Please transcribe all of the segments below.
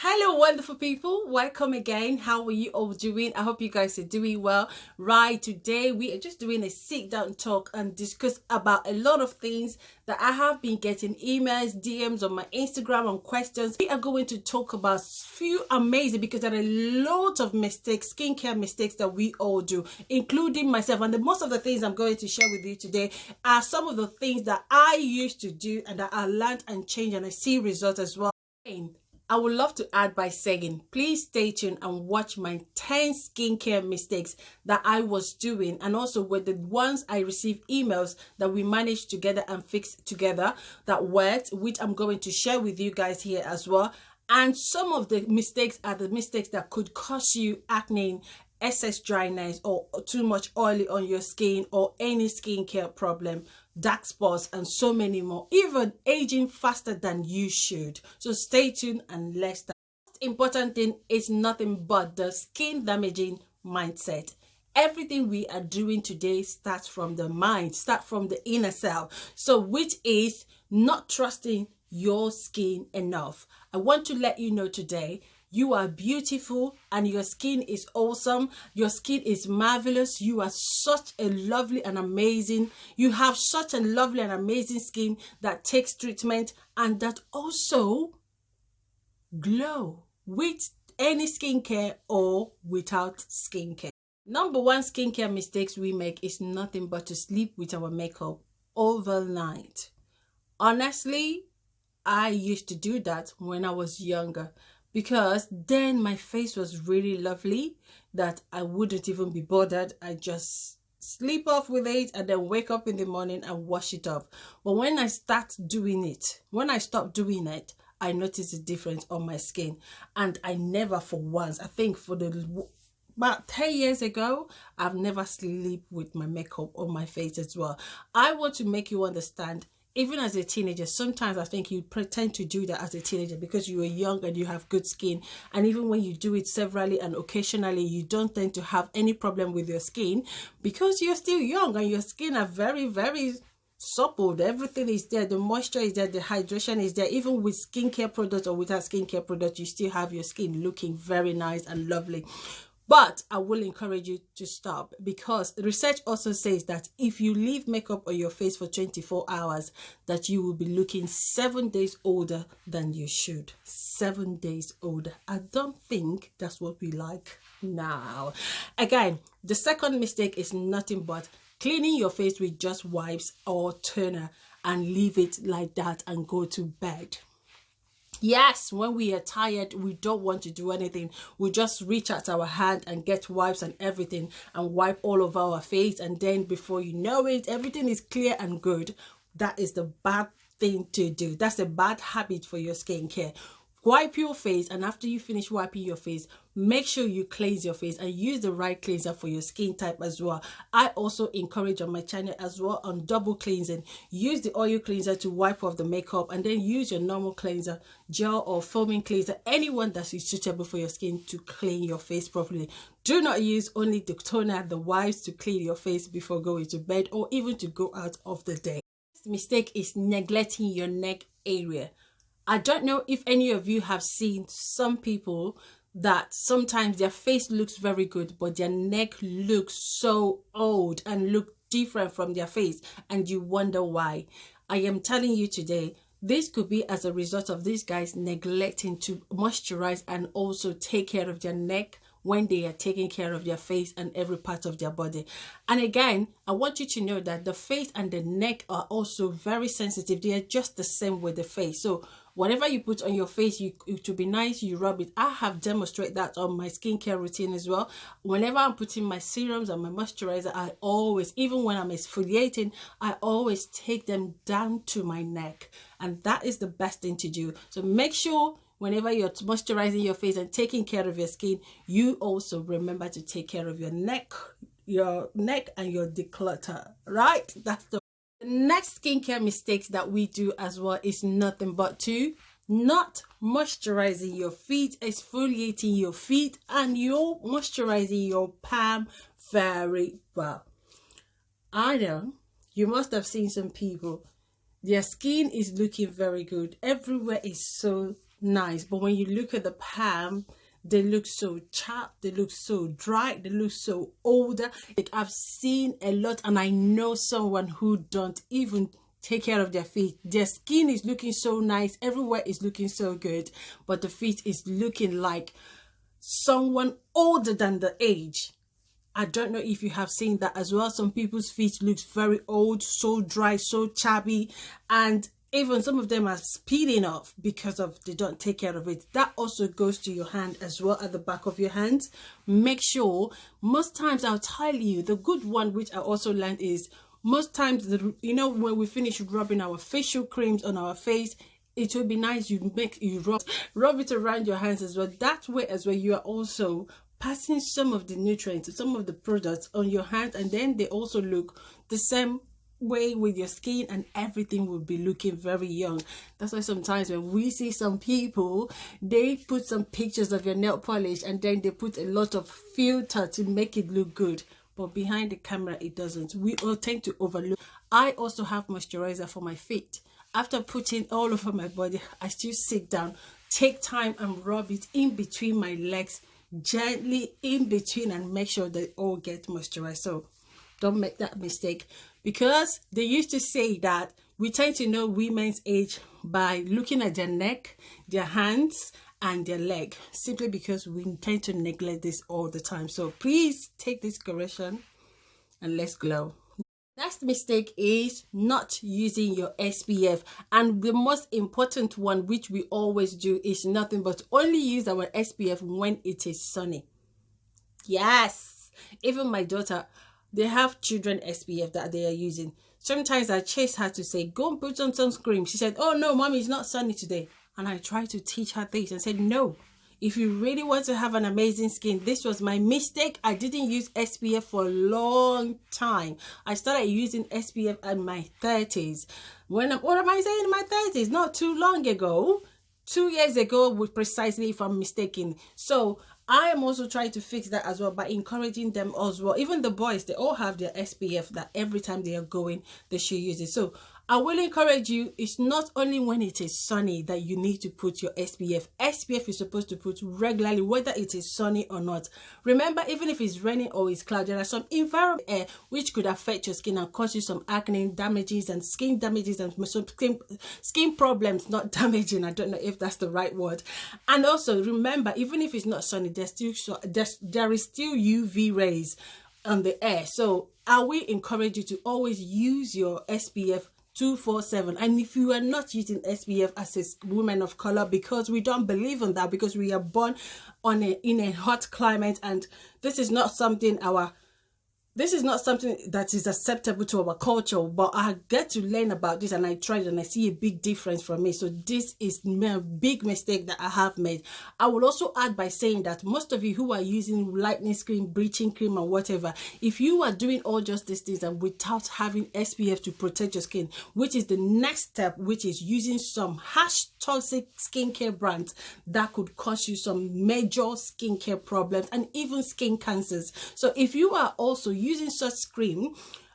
Hello, wonderful people. Welcome again. How are you all doing? I hope you guys are doing well. Right, today we are just doing a sit down talk and discuss about a lot of things that I have been getting emails, DMs on my Instagram on questions. We are going to talk about few amazing, because there are a lot of mistakes, skincare mistakes that we all do, including myself. And most of the things I'm going to share with you today are some of the things that I used to do and that I learned and changed, and I see results as well. I would love to add by saying, please stay tuned and watch my 10 skincare mistakes that I was doing, and also with the ones I received emails that we managed together and fixed together that worked, which I'm going to share with you guys here as well. And some of the mistakes are the mistakes that could cause you acne, excess dryness, or too much oily on your skin, or any skincare problem, dark spots, and so many more, even aging faster than you should. So stay tuned and let's start. The most important thing is nothing but the skin damaging mindset. Everything we are doing today starts from the mind, start from the inner self. So which is not trusting your skin enough. I want to let you know today, you are beautiful and your skin is awesome. Your skin is marvelous. You are such a lovely and amazing. You have such a lovely and amazing skin that takes treatment and that also glow with any skincare or without skincare. Number one skincare mistakes we make is nothing but to sleep with our makeup overnight. Honestly, I used to do that when I was younger, because then my face was really lovely that I wouldn't even be bothered. I just sleep off with it and then wake up in the morning and wash it off. But when I stopped doing it, I noticed a difference on my skin. And I never for once, I think for about 10 years ago, I've never slept with my makeup on my face as well. I want to make you understand, even as a teenager, sometimes I think you pretend to do that as a teenager because you are young and you have good skin. And even when you do it severally and occasionally, you don't tend to have any problem with your skin because you're still young and your skin are very, very supple. Everything is there. The moisture is there. The hydration is there. Even with skincare products or without skincare products, you still have your skin looking very nice and lovely. But I will encourage you to stop, because research also says that if you leave makeup on your face for 24 hours, that you will be looking 7 days older than you should. 7 days older. I don't think that's what we like now. Again, the second mistake is nothing but cleaning your face with just wipes or toner and leave it like that and go to bed. Yes, when we are tired, we don't want to do anything. We just reach out our hand and get wipes and everything and wipe all over our face. And then before you know it, everything is clear and good. That is the bad thing to do. That's a bad habit for your skincare. Wipe your face, and after you finish wiping your face, make sure you cleanse your face and use the right cleanser for your skin type as well. I also encourage on my channel as well on double cleansing. Use the oil cleanser to wipe off the makeup, and then use your normal cleanser, gel or foaming cleanser, anyone that is suitable for your skin to clean your face properly. Do not use only the toner, the wipes to clean your face before going to bed or even to go out of the day. The mistake is neglecting your neck area. I don't know if any of you have seen some people that sometimes their face looks very good, but their neck looks so old and look different from their face, and you wonder why. I am telling you today, this could be as a result of these guys neglecting to moisturize and also take care of their neck when they are taking care of their face and every part of their body. And again, I want you to know that the face and the neck are also very sensitive. They are just the same with the face. So whatever you put on your face, to be nice, you rub it. I have demonstrated that on my skincare routine as well. Whenever I'm putting my serums and my moisturizer, I always, even when I'm exfoliating, I always take them down to my neck. And that is the best thing to do. So make sure whenever you're moisturizing your face and taking care of your skin, you also remember to take care of your neck and your declutter, right? That's the next skincare mistakes that we do as well is nothing but to not moisturizing your feet, exfoliating your feet, and you're moisturizing your palm very well. I know you must have seen some people, their skin is looking very good, everywhere is so nice, but when you look at the palm, they look so chapped, they look so dry, they look so older. Like, I've seen a lot, and I know someone who don't even take care of their feet. Their skin is looking so nice, everywhere is looking so good, but the feet is looking like someone older than the age. I don't know if you have seen that as well. Some people's feet looks very old, so dry, so chubby, and even some of them are speeding off because of they don't take care of it. That also goes to your hand as well, at the back of your hands. Make sure, most times I'll tell you, the good one which I also learned is, most times, you know, when we finish rubbing our facial creams on our face, it would be nice you rub it around your hands as well. That way as well, you are also passing some of the nutrients, some of the products on your hands, and then they also look the same way with your skin, and everything will be looking very young. That's why sometimes when we see some people, they put some pictures of your nail polish and then they put a lot of filter to make it look good, but behind the camera it doesn't. We all tend to overlook. I also have moisturizer for my feet. After putting all over my body, I still sit down, take time and rub it in between my legs, gently in between, and make sure they all get moisturized. So don't make that mistake, because they used to say that we tend to know women's age by looking at their neck, their hands, and their leg, simply because we tend to neglect this all the time. So please take this correction and let's glow. Next mistake is not using your SPF, and the most important one which we always do is nothing but only use our SPF when it is sunny. Yes, even my daughter, they have children SPF that they are using. Sometimes I chase her to say, go and put on sunscreen. She said, oh no, mommy, it's not sunny today. And I tried to teach her this and said, no, if you really want to have an amazing skin, this was my mistake. I didn't use SPF for a long time. I started using SPF in my 30s. What am I saying, in my 30s? Not too long ago. 2 years ago, precisely, if I'm mistaken. So I am also trying to fix that as well by encouraging them as well. Even the boys, they all have their SPF that every time they are going, they should use it. So I will encourage you, it's not only when it is sunny that you need to put your SPF. SPF is supposed to put regularly, whether it is sunny or not. Remember, even if it's raining or it's cloudy, there are some environment air which could affect your skin and cause you some acne damages and skin damages and some skin problems, not damaging. I don't know if that's the right word. And also remember, even if it's not sunny, there is still UV rays on the air. So I will encourage you to always use your SPF 247. And if you are not using SPF as a woman of color, because we don't believe in that, because we are born in a hot climate, and this is not something that is acceptable to our culture, but I get to learn about this and I tried and I see a big difference from me. So this is a big mistake that I have made. I will also add by saying that most of you who are using lightening cream, bleaching cream or whatever, if you are doing all just these things and without having SPF to protect your skin, which is the next step, which is using some harsh toxic skincare brands that could cause you some major skincare problems and even skin cancers. So if you are also using such cream,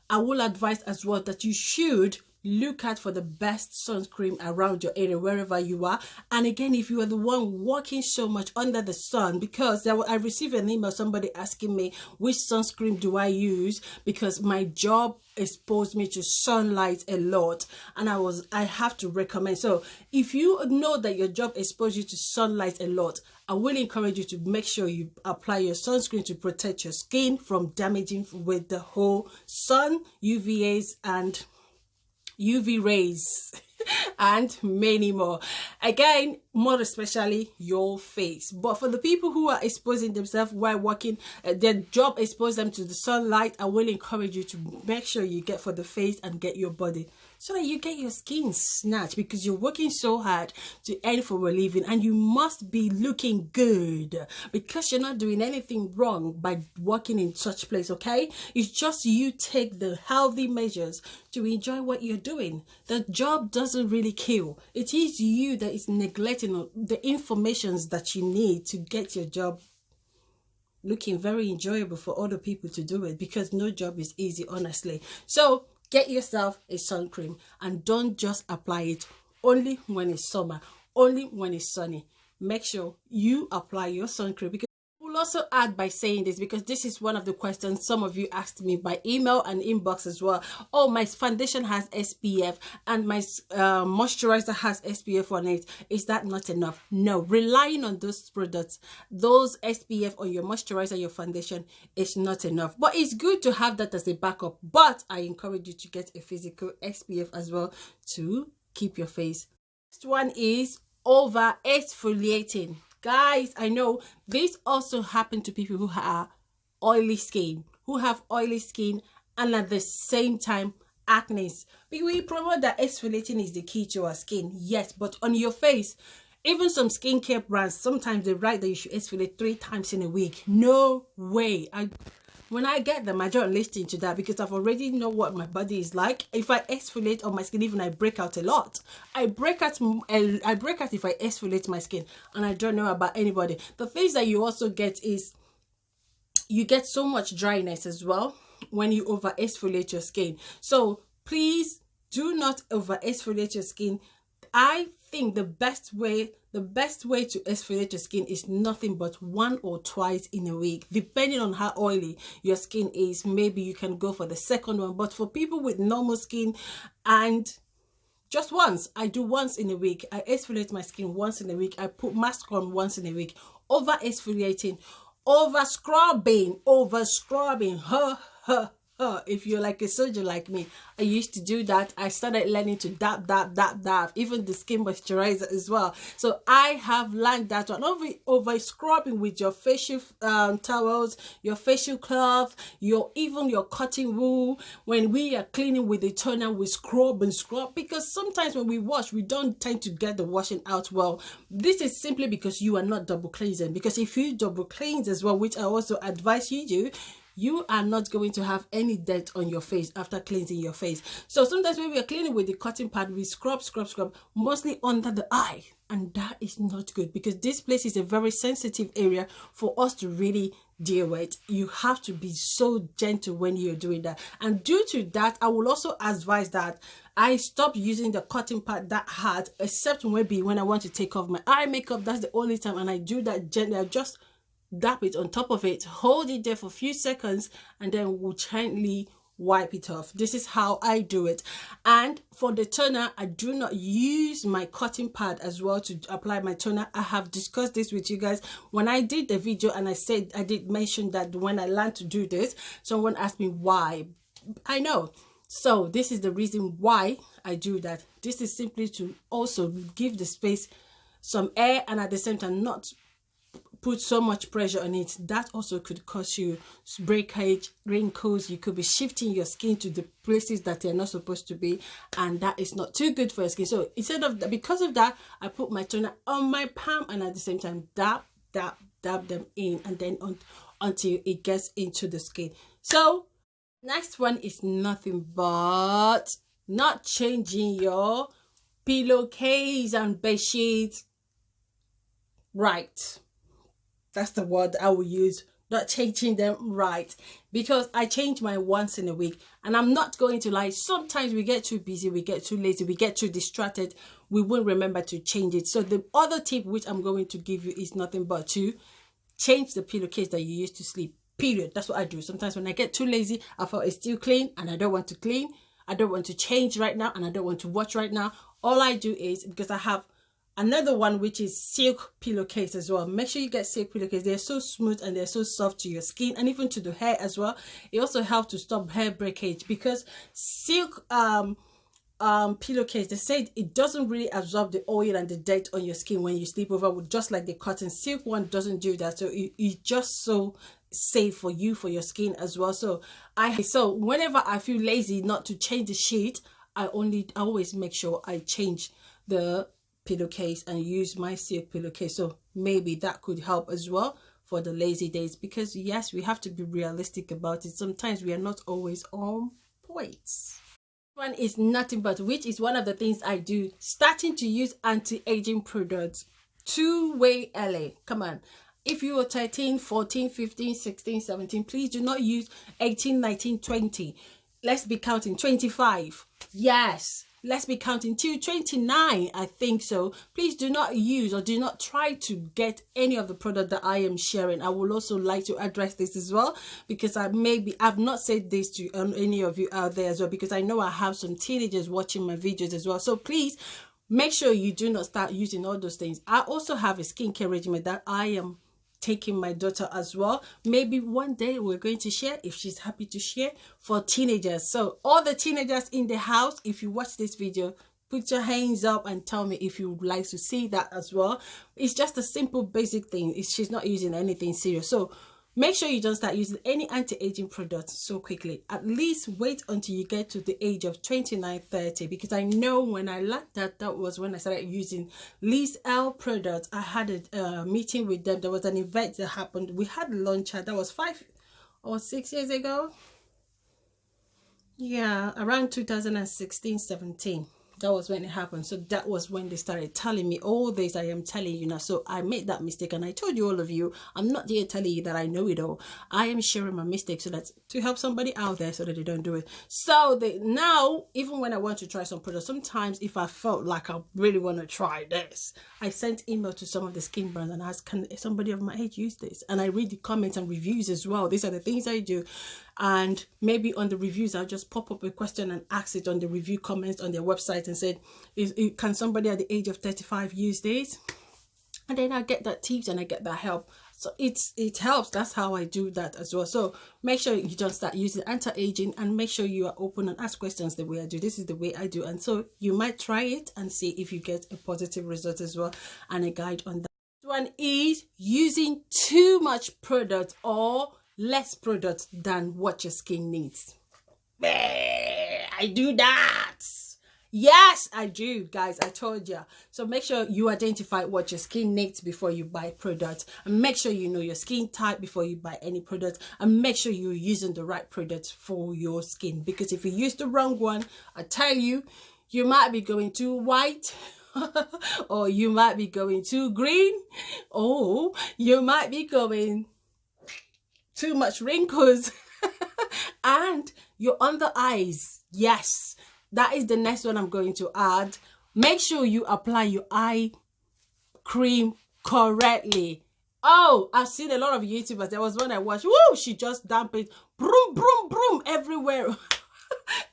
I will advise as well that you should look out for the best sunscreen around your area, wherever you are. And again, if you are the one working so much under the sun, because I received an email, somebody asking me which sunscreen do I use, because my job exposed me to sunlight a lot, and I have to recommend. So if you know that your job exposed you to sunlight a lot, I will encourage you to make sure you apply your sunscreen to protect your skin from damaging with the whole sun, UVAs and UV rays and many more. Again, more especially your face. But for the people who are exposing themselves while working, their job exposes them to the sunlight, I will encourage you to make sure you get for the face and get your body, so that you get your skin snatched, because you're working so hard to earn for a living, and you must be looking good, because you're not doing anything wrong by working in such place. Okay, it's just you take the healthy measures to enjoy what you're doing. The job doesn't really kill. It is you that is neglecting the informations that you need to get your job looking very enjoyable for other people to do it, because no job is easy, honestly. So get yourself a sun cream, and don't just apply it only when it's summer. only when it's sunny. Make sure you apply your sun cream, because we'll also add by saying this, because this is one of the questions some of you asked me by email and inbox as well. Oh, my foundation has SPF and my moisturizer has SPF on it. Is that not enough? No, relying on those products, those SPF on your moisturizer, your foundation, is not enough. But it's good to have that as a backup. But I encourage you to get a physical SPF as well to keep your face. Next one is over exfoliating. Guys, I know this also happens to people who have oily skin, and at the same time acne. We promote that exfoliating is the key to our skin, yes, but on your face, even some skincare brands, sometimes they write that you should exfoliate 3 times in a week. No way. When I get them, I don't listen to that, because I've already know what my body is like. If I exfoliate on my skin, even I break out a lot. I break out if I exfoliate my skin, and I don't know about anybody. The things that you also get is you get so much dryness as well when you over exfoliate your skin. So please do not over exfoliate your skin. I think the best way to exfoliate your skin is nothing but 1 or 2 in a week, depending on how oily your skin is. Maybe you can go for the second one, but for people with normal skin, and just once, I do once in a week. I exfoliate my skin once in a week. I put mask on once in a week. Over exfoliating, over scrubbing, if you're like a soldier like me, I used to do that. I started learning to dab, even the skin moisturizer as well. So I have learned that one. Over scrubbing with your facial towels, your facial cloth, even your cotton wool. When we are cleaning with the toner, we scrub, because sometimes when we wash, we don't tend to get the washing out well. This is simply because you are not double cleansing, because if you double cleanse as well, which I also advise you do, you are not going to have any dirt on your face after cleansing your face. So sometimes when we are cleaning with the cotton pad, we scrub, mostly under the eye. And that is not good, because this place is a very sensitive area for us to really deal with. You have to be so gentle when you're doing that. And due to that, I will also advise that I stop using the cotton pad that hard, except maybe when I want to take off my eye makeup. That's the only time, and I do that gently. I just dab it on top of it, hold it there for a few seconds, and then we'll gently wipe it off. This is how I do it. And for the toner, I do not use my cotton pad as well to apply my toner. I have discussed this with you guys when I did the video, and I said I did mention that when I learned to do this, someone asked me why. I know. So this is the reason why I do that. This is simply to also give the space some air, and at the same time not put so much pressure on it. That also could cause you breakage, wrinkles. You could be shifting your skin to the places that they're not supposed to be, and that is not too good for your skin. So instead of that, because of that, I put my toner on my palm, and at the same time dab them in, and then until it gets into the skin. So next one is nothing but not changing your pillowcase and bed sheets. Right, that's the word I will use. Not changing them right, because I change mine once in a week. And I'm not going to lie, sometimes we get too busy, we get too lazy, we get too distracted, we won't remember to change it. So the other tip which I'm going to give you is nothing but to change the pillowcase that you use to sleep, period. That's what I do. Sometimes when I get too lazy, I feel it's still clean and I don't want to clean, I don't want to change right now, and I don't want to watch right now. All I do is, because I have another one which is silk pillowcase as well. Make sure you get silk pillowcase. They're so smooth and they're so soft to your skin, and even to the hair as well. It also helps to stop hair breakage, because silk pillowcase, they said it doesn't really absorb the oil and the dirt on your skin when you sleep over, with just like the cotton. Silk one doesn't do that, so it's just so safe for you, for your skin as well. So whenever I feel lazy not to change the sheet, I always make sure I change the pillowcase and use my silk pillowcase. So maybe that could help as well for the lazy days, because yes, we have to be realistic about it. Sometimes we are not always on point. One is nothing but, which is one of the things I do, starting to use anti-aging products. 2-way LA. Come on, if you are 13, 14, 15, 16, 17, please do not use 18, 19, 20. Let's be counting 25. Yes, let's be counting till 29, I think so. Please do not use or do not try to get any of the product that I am sharing. I would also like to address this as well, because I've not said this to any of you out there as well, because I know I have some teenagers watching my videos as well. So please make sure you do not start using all those things. I also have a skincare regimen that I am taking my daughter as well. Maybe one day we're going to share, if she's happy to share, for teenagers. So all the teenagers in the house, if you watch this video, put your hands up and tell me if you would like to see that as well. It's just a simple basic thing. She's not using anything serious. So make sure you don't start using any anti-aging products so quickly. At least wait until you get to the age of 29, 30, because I know when I learned that was when I started using Liz L products. I had a meeting with them. There was an event that happened. We had lunch. That was 5 or 6 years ago. Yeah, around 2016, 17. That was when it happened. So that was when they started telling me all this I am telling you now. So I made that mistake, and I told you, all of you, I'm not here telling you that I know it all. I am sharing my mistakes so that to help somebody out there so that they don't do it. So now, even when I want to try some products, sometimes if I felt like I really want to try this, I sent email to some of the skin brands and asked, can somebody of my age use this? And I read the comments and reviews as well. These are the things I do. And maybe on the reviews, I'll just pop up a question and ask it on the review comments on their website and said, can somebody at the age of 35 use this? And then I get that tips and I get that help. So it helps. That's how I do that as well. So make sure you don't start using anti-aging, and make sure you are open and ask questions the way I do. This is the way I do. And so you might try it and see if you get a positive result as well, and a guide on that. One is using too much product or less product than what your skin needs. I do that. Yes, I do, guys. I told you. So make sure you identify what your skin needs before you buy product, and make sure you know your skin type before you buy any product, and make sure you're using the right product for your skin, because if you use the wrong one, I tell you, you might be going too white or you might be going too green, or you might be going too much wrinkles and your under eyes. Yes, that is the next one I'm going to add. Make sure you apply your eye cream correctly. Oh, I've seen a lot of YouTubers. There was one I watched. Woo, she just dumped it, broom, broom, broom, everywhere.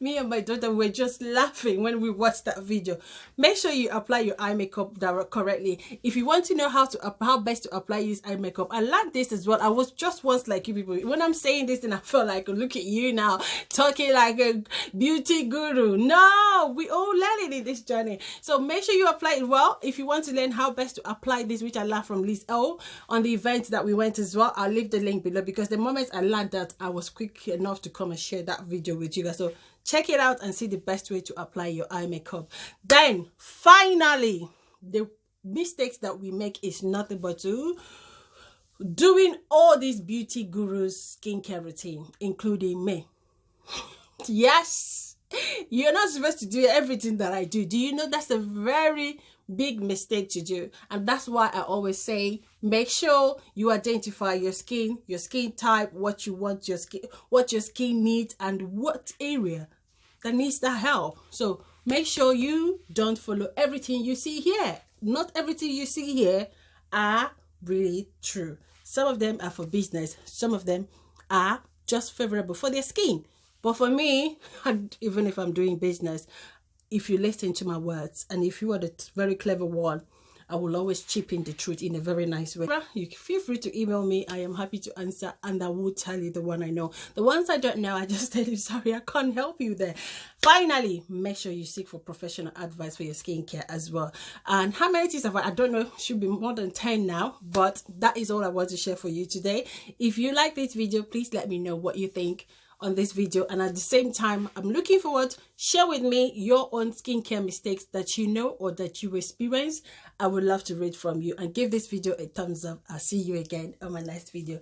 Me and my daughter were just laughing when we watched that video. Make sure you apply your eye makeup correctly. If you want to know how best to apply this eye makeup, I learned this as well. I was just once like you people. When I'm saying this, and I feel like, look at you now, talking like a beauty guru. No, we all learn it in this journey. So make sure you apply it well. If you want to learn how best to apply this, which I learned from Liz O on the event that we went as well, I'll leave the link below, because the moment I learned that, I was quick enough to come and share that video with you guys. So check it out and see the best way to apply your eye makeup. Then finally, the mistakes that we make is nothing but doing all these beauty gurus skincare routine, including me. Yes, you're not supposed to do everything that I do. Do you know that's a very big mistake to do? And that's why I always say, make sure you identify your skin type, what you want your skin, what your skin needs, and what area that needs that help. So make sure you don't follow everything you see here. Not everything you see here are really true. Some of them are for business. Some of them are just favorable for their skin. But for me, even if I'm doing business, if you listen to my words, and if you are the very clever one, I will always chip in the truth in a very nice way. You feel free to email me. I am happy to answer, and I will tell you the one I know. The ones I don't know, I just tell you, sorry, I can't help you there. Finally, make sure you seek for professional advice for your skincare as well. And how many tips have I don't know, should be more than 10 now, but that is all I want to share for you today. If you like this video, please let me know what you think on this video, and at the same time, I'm looking forward, share with me your own skincare mistakes that you know or that you experience. I would love to read from you, and give this video a thumbs up. I'll see you again on my next video.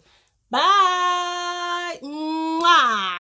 Bye. Mwah.